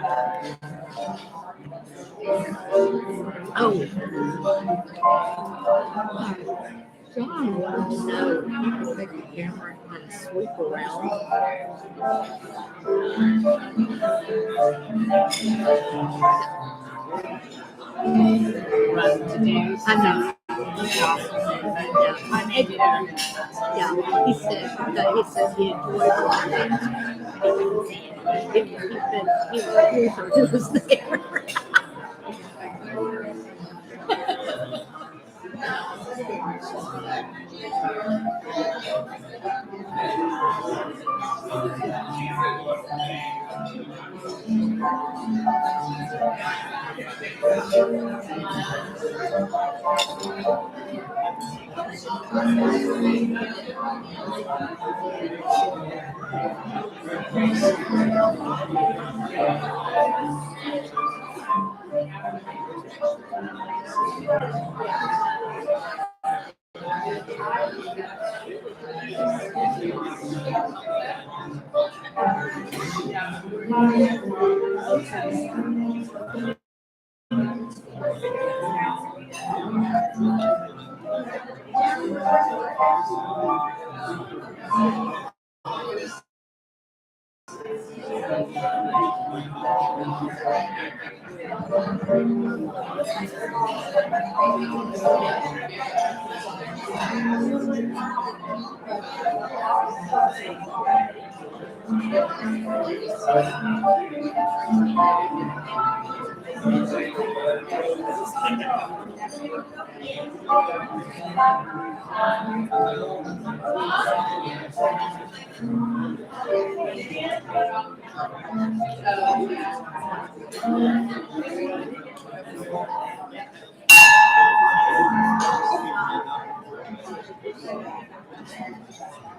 Oh, John wanted to know if you could take the camera and kind of sweep around. I know. Yeah, he said he enjoyed watching. He was there.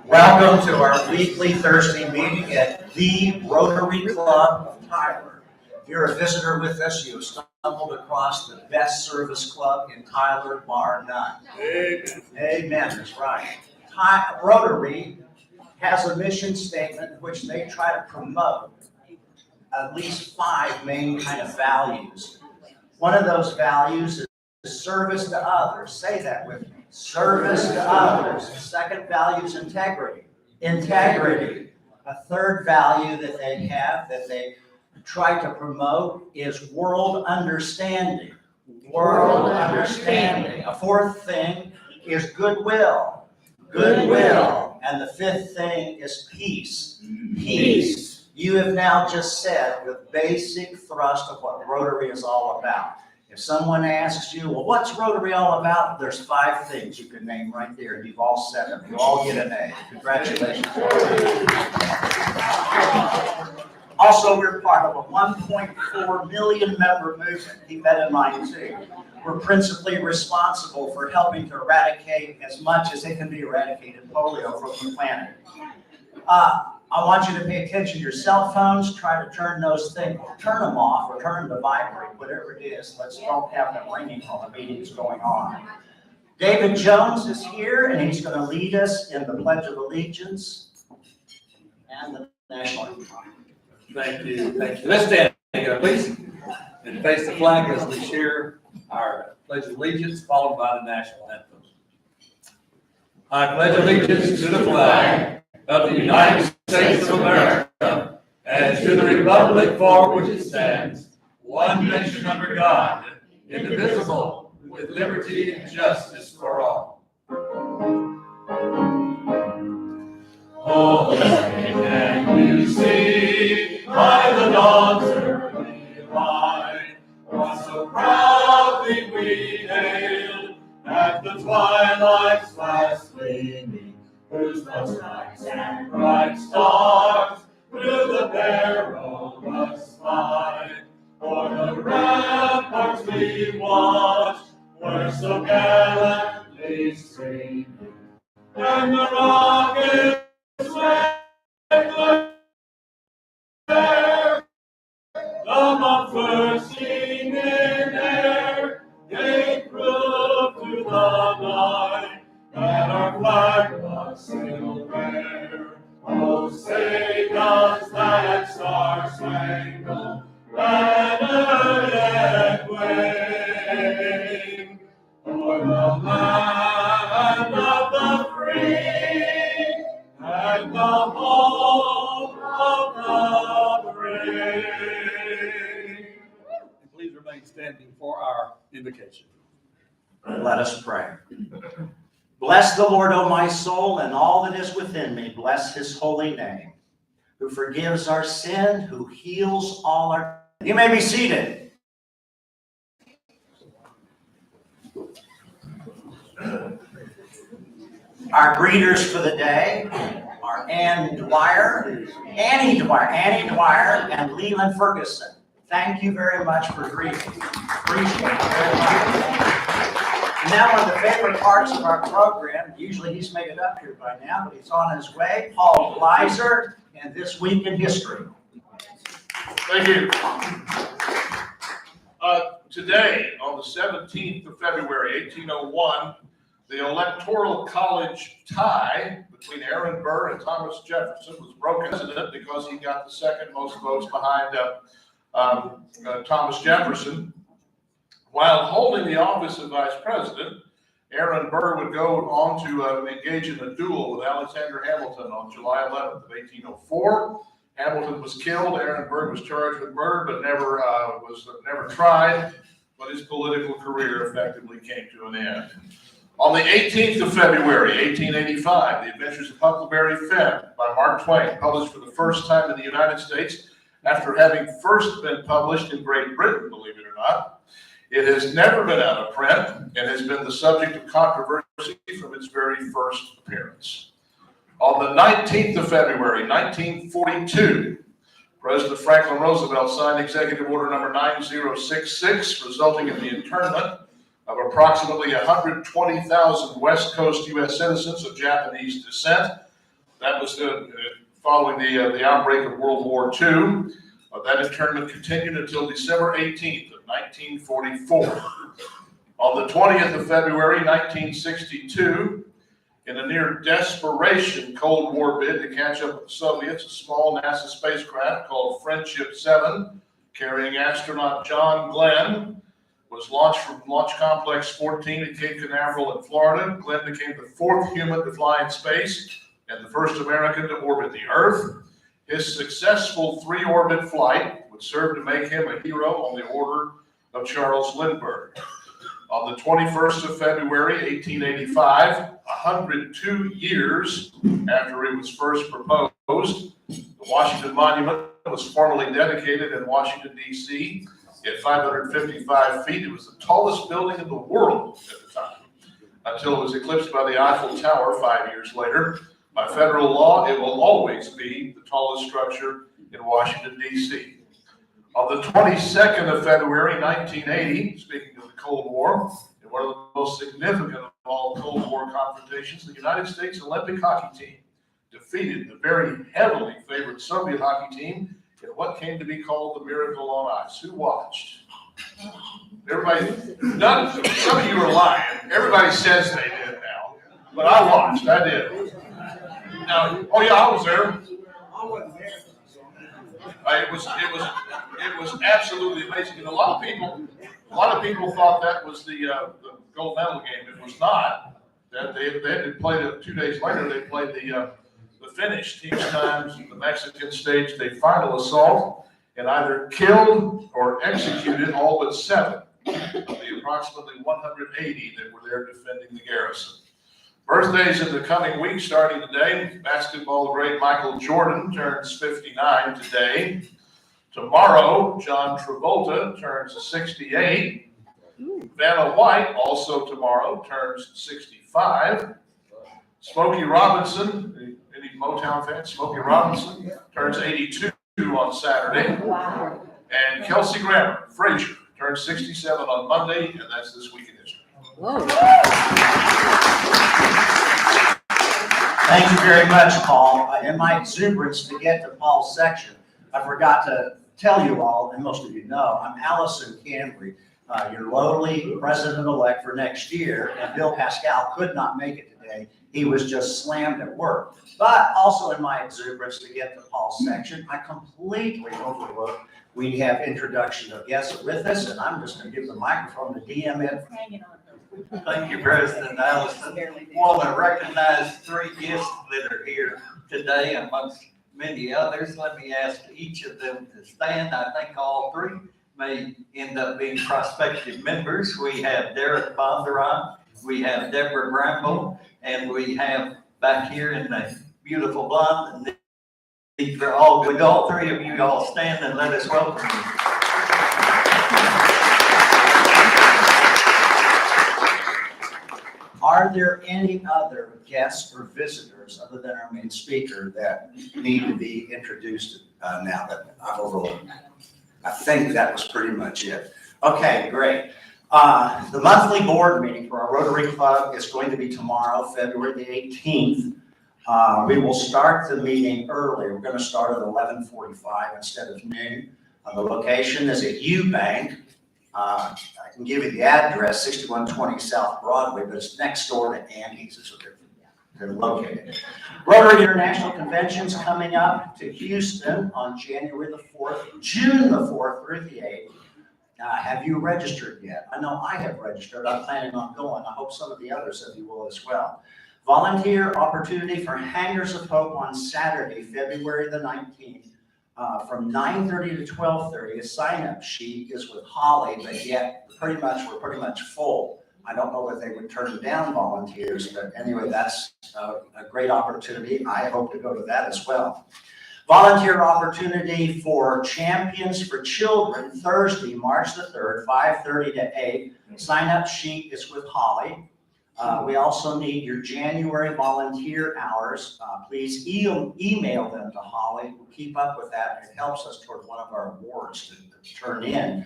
Welcome to our weekly Thursday meeting at the Rotary Club of Tyler. If you're a visitor with us, you've stumbled across the best service club in Tyler, bar none. Amen. Amen, that's right. Rotary has a mission statement which they try to promote at least 5 main kind of values. One of those values is service to others. Say that with me. Service to others. The second value is integrity. Integrity. A third value that they have that they try to promote is world understanding. World understanding. A fourth thing is goodwill. Goodwill. And the fifth thing is peace. Peace. You have now just said the basic thrust of what Rotary is all about. If someone asks you, well, what's Rotary all about? There's 5 things you can name right there. You've all said them. You all get an A. Congratulations. Also, we're part of a 1.4 million member movement. Keep that in mind, too. We're principally responsible for helping to eradicate as much as it can be eradicated polio from the planet. I want you to pay attention to your cell phones. Try to turn those things, turn them off or turn them to vibrate, whatever it is. Let's don't have them ringing while the meeting's going on. David Jones is here, and he's going to lead us in the Pledge of Allegiance and the national anthem. Thank you. Thank you. Let's stand together, please, and face the flag as we share our Pledge of Allegiance, followed by the national anthem. I pledge allegiance to the flag of the United States of America and to the republic for which it stands, one nation under God, indivisible, with liberty and justice for all. Oh, can you see by the dawn's early light what so proudly we hailed at the twilight's last gleaming, whose most lights and bright stars through the perilous fight, for the ramparts we watched were so gallantly streaming, and the rockets went there, the mufflers singing in air, gave proof to the night that our flag was still there. Oh, say does that star-spangled banner yet wave, o'er the land of the free, and the home of the brave. Please remain standing for our invocation. Let us pray. Bless the Lord, O my soul, and all that is within me. Bless his holy name, who forgives our sin, who heals all our... You may be seated. Our greeters for the day are Annie Dwyer, and Leland Ferguson. Thank you very much for greeting. Appreciate it very much. Now, one of the favorite parts of our program, usually he's made it up here by now, but he's on his way, Paul Gleiser, and This Week in History. Thank you. Today, on the 17th of February, 1801, the Electoral College tie between Aaron Burr and Thomas Jefferson was broken because he got the second most votes behind Thomas Jefferson. While holding the office of vice president, Aaron Burr would go on to engage in a duel with Alexander Hamilton on July 11th of 1804. Hamilton was killed. Aaron Burr was charged with murder, but never tried. But his political career effectively came to an end. On the 18th of February, 1885, The Adventures of Huckleberry Finn by Mark Twain, published for the first time in the United States after having first been published in Great Britain, believe it or not. It has never been out of print and has been the subject of controversy from its very first appearance. On the 19th of February, 1942, President Franklin Roosevelt signed Executive Order number 9066, resulting in the internment of approximately 120,000 West Coast U.S. citizens of Japanese descent. That was following the outbreak of World War II. That internment continued until December 18th of 1944. On the 20th of February, 1962, in a near desperation Cold War bid to catch up with the Soviets, a small NASA spacecraft called Friendship 7, carrying astronaut John Glenn, was launched from Launch Complex 14 at Cape Canaveral in Florida. Glenn became the fourth human to fly in space and the first American to orbit the Earth. His successful three-orbit flight would serve to make him a hero on the order of Charles Lindbergh. On the 21st of February, 1885, 102 years after it was first proposed, the Washington Monument was formally dedicated in Washington, D.C. At 555 feet. It was the tallest building in the world at the time, until it was eclipsed by the Eiffel Tower 5 years later. By federal law, it will always be the tallest structure in Washington, D.C. On the 22nd of February, 1980, speaking of the Cold War, in one of the most significant of all Cold War confrontations, the United States Olympic hockey team defeated the very heavily favored Soviet hockey team in what came to be called the Miracle on Ice. Who watched? Everybody, some of you are lying. Everybody says they did now, but I watched. I did. Now, oh yeah, I was there. I wasn't there. It was absolutely amazing, and a lot of people thought that was the gold medal game. It was not. That they had played it 2 days later. They played the Finnish team's times, the Mexican staged a final assault and either killed or executed all but 7 of the approximately 180 that were there defending the garrison. Birthdays in the coming week starting today. Basketball great Michael Jordan turns 59 today. Tomorrow, John Travolta turns 68. Vanna White, also tomorrow, turns 65. Smokey Robinson, any Motown fans? Smokey Robinson turns 82 on Saturday. Wow. And Kelsey Grammer, Frazier, turns 67 on Monday, and that's This Week in History. Whoa. Thank you very much, Paul. In my exuberance to get to Paul's section, I forgot to tell you all, and most of you know, I'm Allison Cambry, your lowly president-elect for next year, and Bill Pascal could not make it today. He was just slammed at work. But also in my exuberance to get to Paul's section, I completely overlooked. We have introduction of guests with us, and I'm just going to give the microphone to DM Ed. Thank you, President Allison. Want to recognize three guests that are here today amongst many others. Let me ask each of them to stand. I think all three may end up being prospective members. We have Derek Bondurant, we have Deborah Bramble, and we have back here in the beautiful blonde. And these are all good. All three of you all stand and let us welcome you. Are there any other guests or visitors other than our main speaker that need to be introduced now that I've overlooked? I think that was pretty much it. Okay, great. The monthly board meeting for our Rotary Club is going to be tomorrow, February the 18th. We will start the meeting early. We're going to start at 11:45 instead of noon. The location is at Eubank. I can give you the address, 6120 South Broadway, but it's next door to Andy's, is where they're located. Rotary International Convention's coming up to Houston on January the 4th, June the 4th through the 8th. Have you registered yet? I know I have registered. I'm planning on going. I hope some of the others of you will as well. Volunteer opportunity for Hangers of Hope on Saturday, February the 19th. From 9:30 to 12:30, a sign-up sheet is with Holly, but yet we're pretty much full. I don't know if they would turn down volunteers, but anyway, that's a great opportunity. I hope to go to that as well. Volunteer opportunity for Champions for Children, Thursday, March the 3rd, 5:30 to 8. Sign-up sheet is with Holly. We also need your January volunteer hours. Please email them to Holly. We'll keep up with that. It helps us toward one of our awards to turn in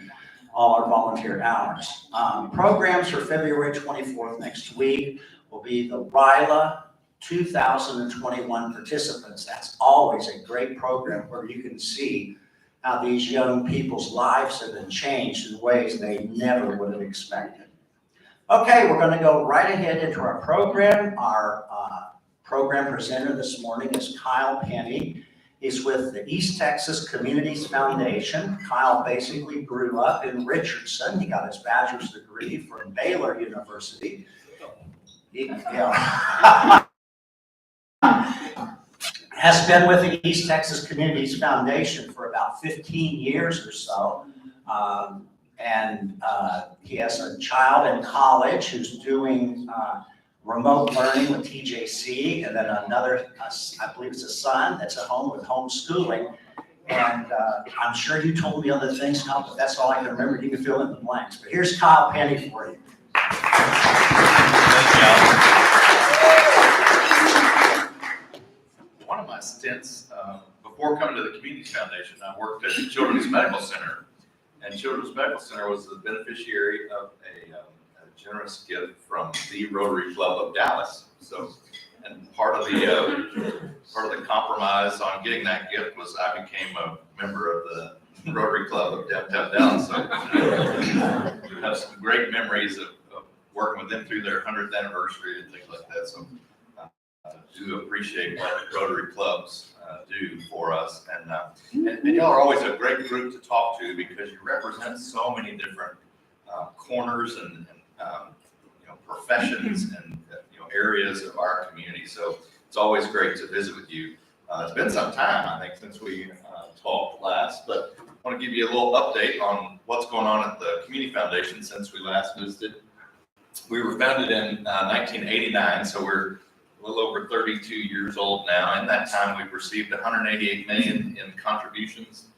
all our volunteer hours. Programs for February 24th next week will be the RILA 2021 participants. That's always a great program where you can see how these young people's lives have been changed in ways they never would have expected. Okay, we're going to go right ahead into our program. Our program presenter this morning is Kyle Penney. He's with the East Texas Communities Foundation. Kyle basically grew up in Richardson. He got his bachelor's degree from Baylor University. Has been with the East Texas Communities Foundation for about 15 years or so. He has a child in college who's doing remote learning with TJC, and then another, I believe it's a son that's at home with homeschooling. And I'm sure you told me other things, Kyle, but that's all I can remember. You can fill in the blanks. But here's Kyle Penney for you. One of my stints before coming to the Communities Foundation, I worked at the Children's Medical Center. And Children's Medical Center was the beneficiary of a generous gift from the Rotary Club of Dallas. So, and part of the compromise on getting that gift was I became a member of the Rotary Club of downtown Dallas. So we have some great memories of working with them through their 100th anniversary and things like that. So I do appreciate what Rotary clubs do for us. And y'all are always a great group to talk to because you represent so many different corners and professions and areas of our community. So it's always great to visit with you. It's been some time, I think, since we talked last, but I want to give you a little update on what's going on at the Community Foundation since we last visited. We were founded in 1989, so we're a little over 32 years old now. In that time, we've received $188 million in contributions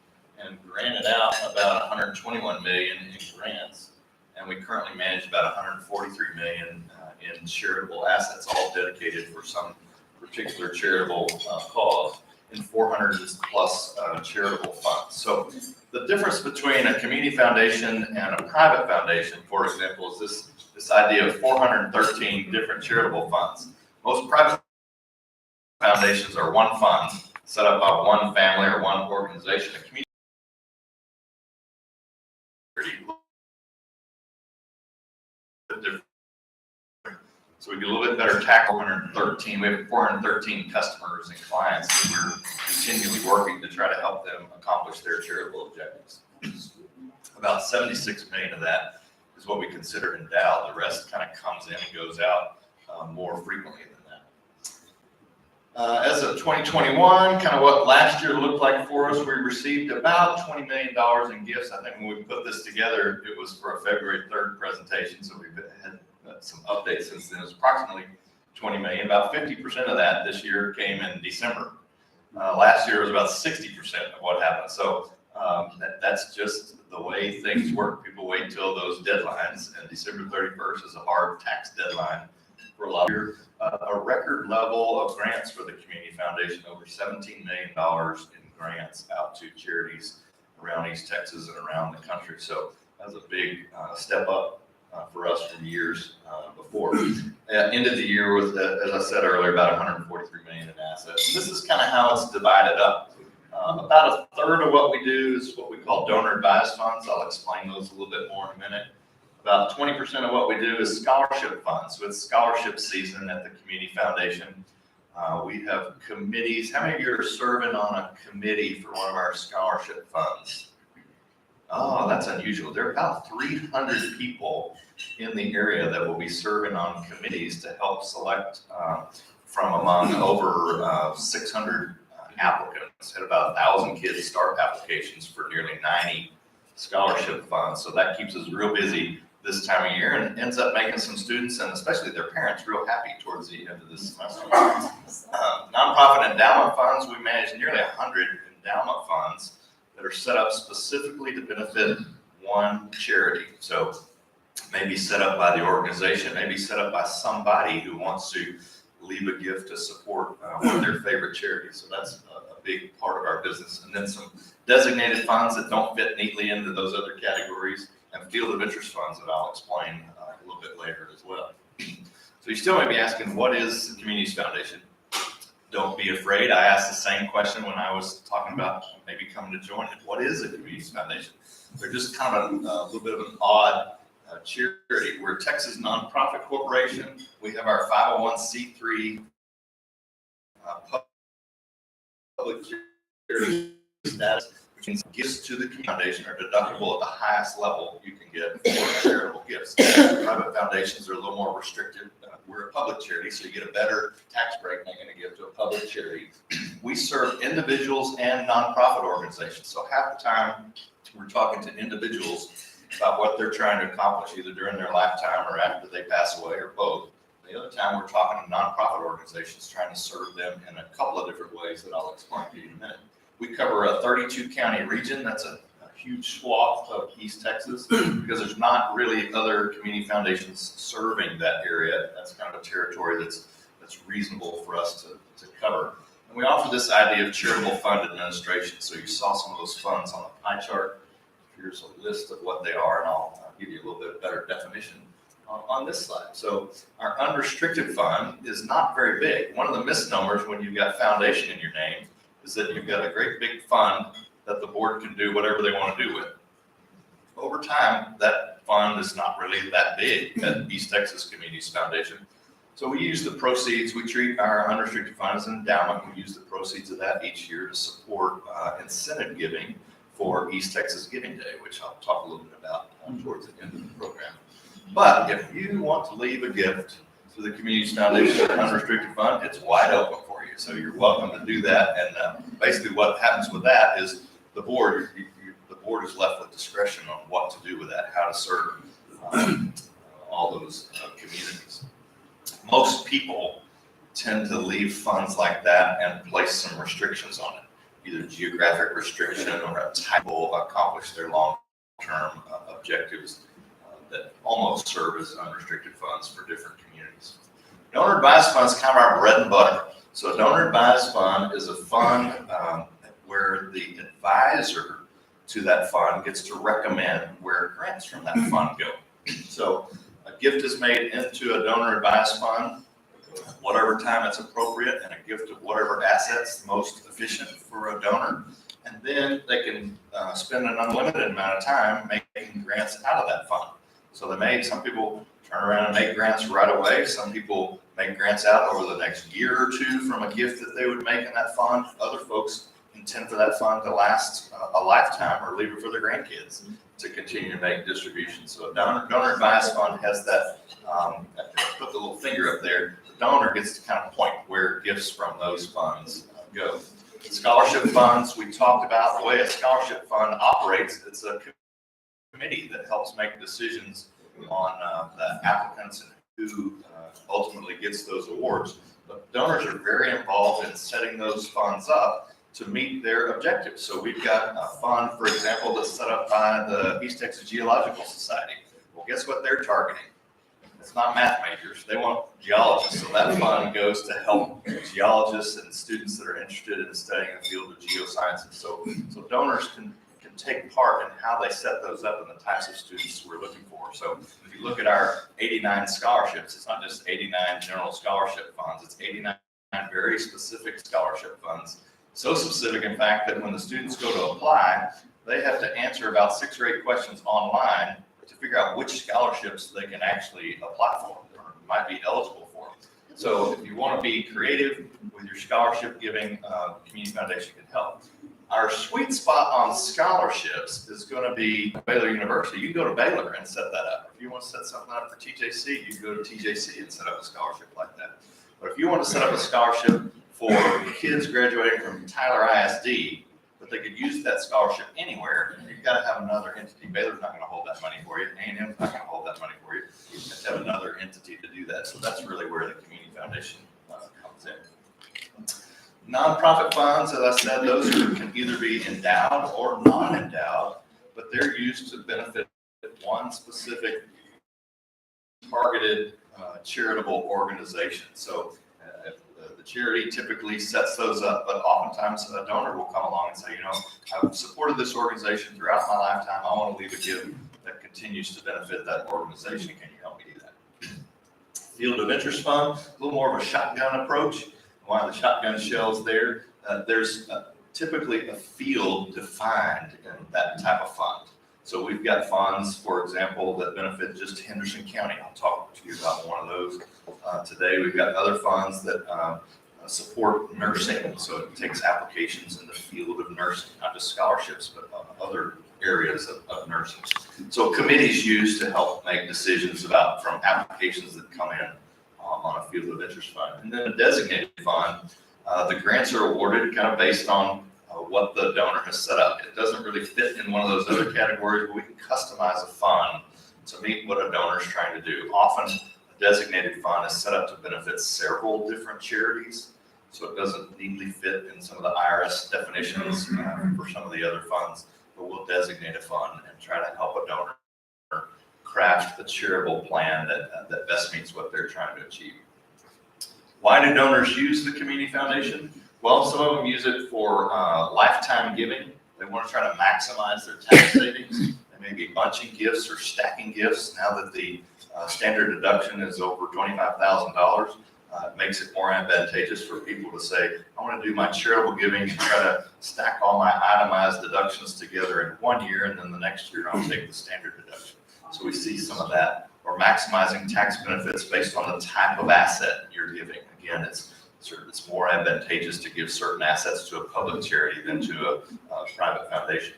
and granted out about $121 million in grants. And we currently manage about $143 million in charitable assets, all dedicated for some particular charitable cause in 400 plus charitable funds. So the difference between a community foundation and a private foundation, for example, is this idea of 413 different charitable funds. Most private foundations are one fund set up by one family or one organization. A community different. So we do a little bit better tackle 413. We have 413 customers and clients that we're continually working to try to help them accomplish their charitable objectives. About 76 million of that is what we consider endowed. The rest kind of comes in and goes out more frequently than that. As of 2021, kind of what last year looked like for us, we received about $20 million in gifts. I think when we put this together, it was for a February 3rd presentation, so we've had some updates since then. It was approximately 20 million. About 50% of that this year came in December. Last year was about 60% of what happened. So that's just the way things work. People wait till those deadlines, and December 31st is a hard tax deadline for a lot of years. A record level of grants for the Community Foundation, over $17 million in grants out to charities around East Texas and around the country. So that's a big step up for us from years before. Ended the year with, as I said earlier, about 143 million in assets. And this is kind of how it's divided up. About a third of what we do is what we call donor advised funds. I'll explain those a little bit more in a minute. About 20% of what we do is scholarship funds. So it's scholarship season at the Community Foundation. We have committees. How many of you are serving on a committee for one of our scholarship funds? Oh, that's unusual. There are about 300 people in the area that will be serving on committees to help select from among over 600 applicants. Had about 1,000 kids start applications for nearly 90 scholarship funds. So that keeps us real busy this time of year and ends up making some students and especially their parents real happy towards the end of this semester. Nonprofit endowment funds, we manage nearly 100 endowment funds that are set up specifically to benefit one charity. So maybe set up by the organization, maybe set up by somebody who wants to leave a gift to support one of their favorite charities. So that's a big part of our business. And then some designated funds that don't fit neatly into those other categories, and field of interest funds that I'll explain a little bit later as well. So you still might be asking, what is the Communities Foundation? Don't be afraid. I asked the same question when I was talking about maybe coming to join it. What is a Communities Foundation? They're just kind of a little bit of an odd charity. We're a Texas nonprofit corporation. We have our 501c3 public charity status, which means gifts to the foundation are deductible at the highest level you can get for charitable gifts. Private foundations are a little more restricted. We're a public charity, so you get a better tax break making a gift to a public charity. We serve individuals and nonprofit organizations. So half the time we're talking to individuals about what they're trying to accomplish either during their lifetime or after they pass away or both. The other time we're talking to nonprofit organizations trying to serve them in a couple of different ways that I'll explain to you in a minute. We cover a 32 county region. That's a huge swath of East Texas because there's not really other community foundations serving that area. That's kind of a territory that's reasonable for us to cover. And we offer this idea of charitable fund administration. So you saw some of those funds on the pie chart. Here's a list of what they are, and I'll give you a little bit better definition on this slide. So our unrestricted fund is not very big. One of the misnomers when you've got foundation in your name is that you've got a great big fund that the board can do whatever they want to do with. Over time, that fund is not really that big at East Texas Communities Foundation. So we use the proceeds, we treat our unrestricted fund as an endowment. We use the proceeds of that each year to support incentive giving for East Texas Giving Day, which I'll talk a little bit about towards the end of the program. But if you want to leave a gift to the Communities Foundation unrestricted fund, it's wide open for you. So you're welcome to do that. And basically what happens with that is the board is left with discretion on what to do with that, how to serve all those communities. Most people tend to leave funds like that and place some restrictions on it, either geographic restriction or a type will accomplish their long-term objectives that almost serve as unrestricted funds for different communities. Donor advised fund is kind of our bread and butter. So a donor advised fund is a fund where the advisor to that fund gets to recommend where grants from that fund go. So a gift is made into a donor advised fund, whatever time it's appropriate, and a gift of whatever assets most efficient for a donor. And then they can spend an unlimited amount of time making grants out of that fund. So some people turn around and make grants right away. Some people make grants out over the next year or two from a gift that they would make in that fund. Other folks intend for that fund to last a lifetime or leave it for their grandkids to continue to make distributions. So a donor advised fund has that, put the little finger up there, the donor gets to kind of point where gifts from those funds go. Scholarship funds, we talked about the way a scholarship fund operates. It's a committee that helps make decisions on the applicants and who ultimately gets those awards. But donors are very involved in setting those funds up to meet their objectives. So we've got a fund, for example, that's set up by the East Texas Geological Society. Well, guess what they're targeting? It's not math majors, they want geologists. So that fund goes to help geologists and students that are interested in studying the field of geosciences. So donors can take part in how they set those up and the types of students we're looking for. So if you look at our 89 scholarships, it's not just 89 general scholarship funds, it's 89 very specific scholarship funds. So specific, in fact, that when the students go to apply, they have to answer about 6 or 8 questions online to figure out which scholarships they can actually apply for or might be eligible for. So if you want to be creative with your scholarship giving, Community Foundation can help. Our sweet spot on scholarships is going to be Baylor University. You can go to Baylor and set that up. If you want to set something up for TJC, you can go to TJC and set up a scholarship like that. But if you want to set up a scholarship for kids graduating from Tyler ISD, but they could use that scholarship anywhere, you've got to have another entity. Baylor's not going to hold that money for you. A&M's not going to hold that money for you. You have to have another entity to do that. So that's really where the Community Foundation comes in. Nonprofit funds, as I said, those can either be endowed or non-endowed, but they're used to benefit one specific targeted charitable organization. So the charity typically sets those up, but oftentimes a donor will come along and say, you know, I've supported this organization throughout my lifetime. I want to leave a gift that continues to benefit that organization. Can you help me do that? Field of interest fund, a little more of a shotgun approach. Why the shotgun shells there? There's typically a field defined in that type of fund. So we've got funds, for example, that benefit just Henderson County. I'll talk to you about one of those today. We've got other funds that support nursing. So it takes applications in the field of nursing, not just scholarships, but other areas of nursing. So committees used to help make decisions from applications that come in on a field of interest fund. And then a designated fund, the grants are awarded kind of based on what the donor has set up. It doesn't really fit in one of those other categories, but we can customize a fund to meet what a donor is trying to do. Often a designated fund is set up to benefit several different charities, so it doesn't neatly fit in some of the IRS definitions for some of the other funds, but we'll designate a fund and try to help a donor craft the charitable plan that best meets what they're trying to achieve. Why do donors use the Community Foundation? Well, some of them use it for lifetime giving. They want to try to maximize their tax savings. They may be bunching gifts or stacking gifts. Now that the standard deduction is over $25,000, it makes it more advantageous for people to say, I want to do my charitable giving and try to stack all my itemized deductions together in one year, and then the next year I'll take the standard deduction. So we see some of that. Or maximizing tax benefits based on the type of asset you're giving. Again, it's more advantageous to give certain assets to a public charity than to a private foundation.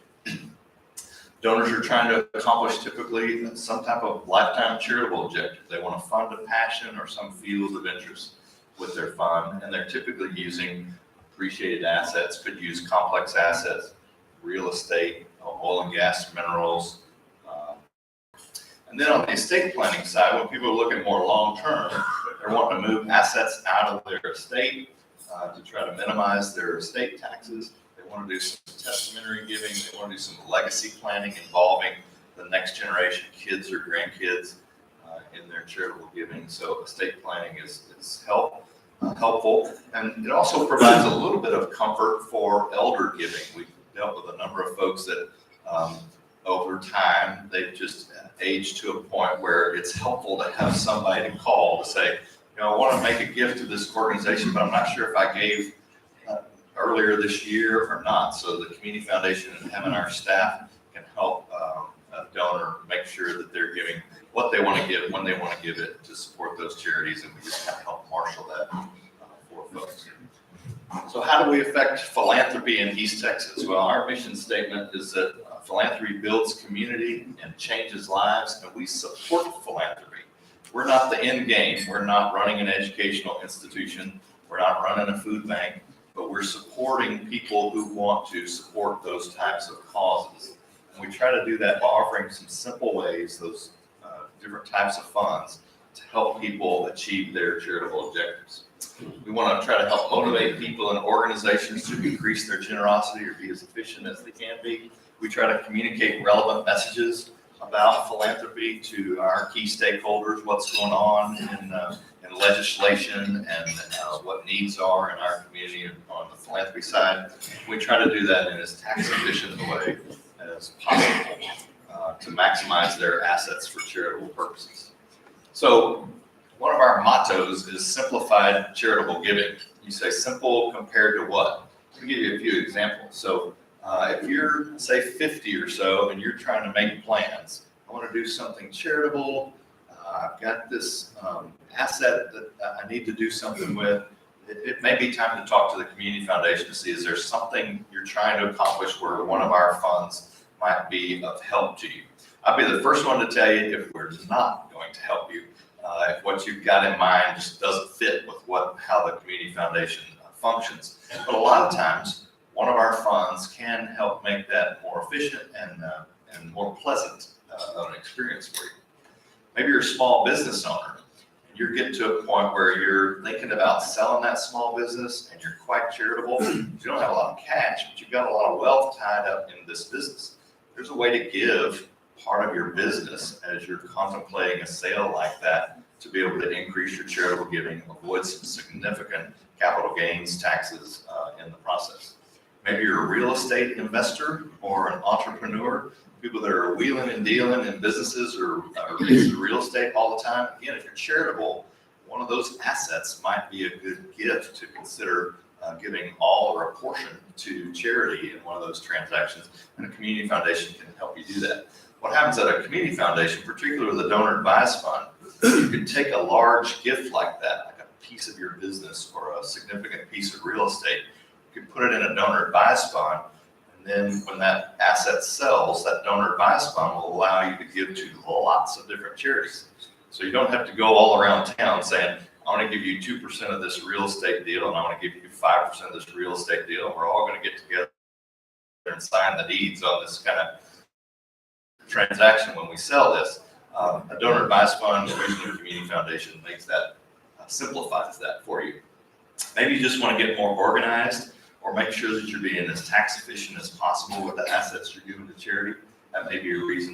Donors are trying to accomplish typically some type of lifetime charitable objective. They want to fund a passion or some field of interest with their fund, and they're typically using appreciated assets, could use complex assets, real estate, oil and gas, minerals. And then on the estate planning side, when people are looking more long-term, they're wanting to move assets out of their estate to try to minimize their estate taxes. They want to do some testamentary giving. They want to do some legacy planning involving the next generation, kids or grandkids, in their charitable giving. So estate planning is helpful. And it also provides a little bit of comfort for elder giving. We've dealt with a number of folks that over time, they've just aged to a point where it's helpful to have somebody to call to say, you know, I want to make a gift to this organization, but I'm not sure if I gave earlier this year or not. So the Community Foundation and having our staff can help a donor make make sure that they're giving what they want to give, when they want to give it to support those charities, and we just kind of help marshal that for folks. So how do we affect philanthropy in East Texas? Well, our mission statement is that philanthropy builds community and changes lives, and we support philanthropy. We're not the end game. We're not running an educational institution. We're not running a food bank, but we're supporting people who want to support those types of causes. And we try to do that by offering some simple ways, those different types of funds to help people achieve their charitable objectives. We want to try to help motivate people and organizations to increase their generosity or be as efficient as they can be. We try to communicate relevant messages about philanthropy to our key stakeholders, what's going on in legislation and what needs are in our community on the philanthropy side. We try to do that in as tax efficient a way as possible to maximize their assets for charitable purposes. So one of our mottos is simplified charitable giving. You say simple compared to what? Let me give you a few examples. So if you're, say, 50 or so and you're trying to make plans, I want to do something charitable, I've got this asset that I need to do something with, it may be time to talk to the community foundation to see, is there something you're trying to accomplish where one of our funds might be of help to you? I'll be the first one to tell you if we're not going to help you. If what you've got in mind just doesn't fit with how the community foundation functions. But a lot of times, one of our funds can help make that more efficient and more pleasant of an experience for you. Maybe you're a small business owner, and you're getting to a point where you're thinking about selling that small business, and you're quite charitable. You don't have a lot of cash, but you've got a lot of wealth tied up in this business. There's a way to give part of your business as you're contemplating a sale like that to be able to increase your charitable giving, avoid some significant capital gains taxes in the process. Maybe you're a real estate investor or an entrepreneur, people that are wheeling and dealing in businesses or in real estate all the time. Again, if you're charitable, one of those assets might be a good gift to consider giving all or a portion to charity in one of those transactions, and a community foundation can help you do that. What happens at a community foundation, particularly with a donor advised fund, you can take a large gift like that, like a piece of your business or a significant piece of real estate, you can put it in a donor advised fund, and then when that asset sells, that donor advised fund will allow you to give to lots of different charities. So you don't have to go all around town saying, I want to give you 2% of this real estate deal, and I want to give you 5% of this real estate deal, and we're all going to get together and sign the deeds on this kind of transaction when we sell this. A donor advised fund, usually a community foundation, makes that, simplifies that for you. Maybe you just want to get more organized or make sure that you're being as tax efficient as possible with the assets you're giving to charity. That may be a reason